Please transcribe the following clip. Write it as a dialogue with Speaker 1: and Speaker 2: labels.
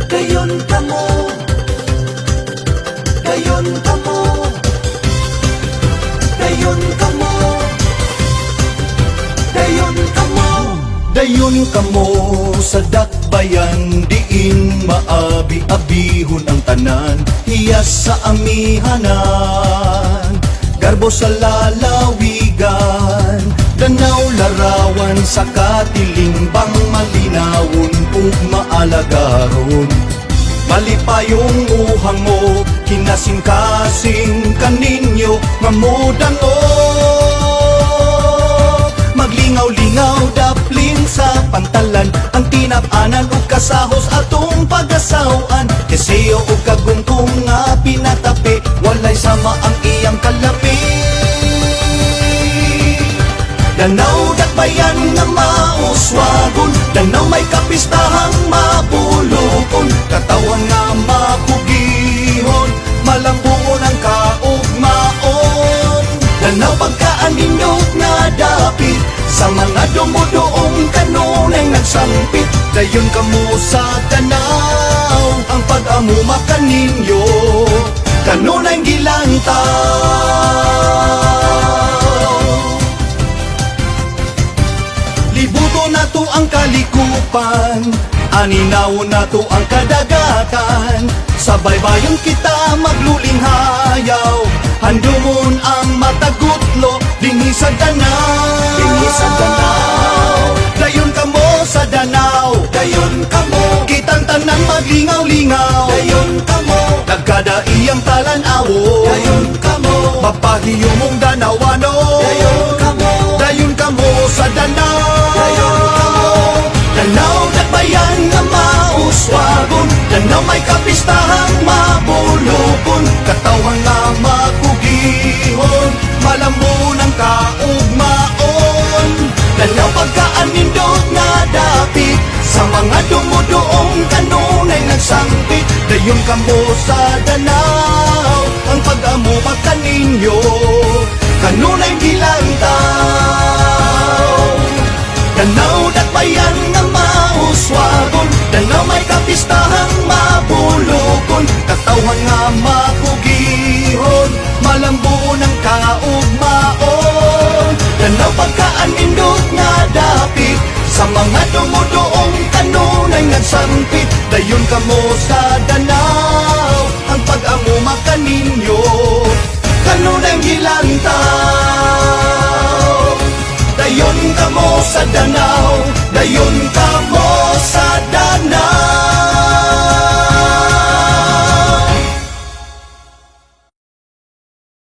Speaker 1: dayon kamo, dayon kamo, dayon kamo, dayon kamo. Dayon kamo sa dakbayan, diin maabi-abihon ang tanan, hiyas sa amihanan, garbo sa lalawigan, danaw larawan sa katilimbang, malinawon ug maalagaron. Malipayong uhang mo, kinasing-kasing kaninyo nga modano. Maglingaw-lingaw daplin sa pantalan, ang tinap-anan ug kasahos atong pagasawan. Keseo ug kagungkong nga pinatapi, walay sama ang iyang kalapi. Danaw dakbayan nga mauswagon, danaw may kapistahang mabulokon, katawan nga mapugihon, malambungon ang kaugmaon. Danaw pagkaanindot nga dapit, sa mga dumudoong kanunay nagsampit. Dayon kamo sa tanaw, ang pag-amuma kaninyo, kanunay gilantaw. Libuto na to ang kalikupan, aninaw na to ang kadagatan, sa baybayon kita maglulinghayaw, handumon ang matagutlo, dinhi sa Danau, dinhi sa Danau. Dayon kamo sa Danau, dayon kamo, kitang tanan maglingaw-lingaw, dayon kamo, nagkadaiyang talan-awo, dayon kamo, mapahiyumong Danawano, dayon kamo, dayon kamo sa Danau, dayon kamo. Danaw dakbayan nga mauswagon, danaw may kapistahang mabulokon, katawan nga makugihon, malambon ang kaugmaon. Danaw pagkaanindot nga dapit, sa mga dumudoong kanunay nagsampit. Dayon kamo sa Danau, ang pag-amuma kaninyo, kanunay gilantaw. Danaw dakbayan nga mauswagon, danaw may kapistahang mabulokon, katawan nga makugihon, malambon ang kaugmaon. Danaw pagkaanindot nga dapit, sa mga dumudoong kanunay nagsampit. Dayon kamo sa Danau, ang pag-amuma kaninyo, kanunay gilantaw. Dayon kamo sa Danau, dayon kamo.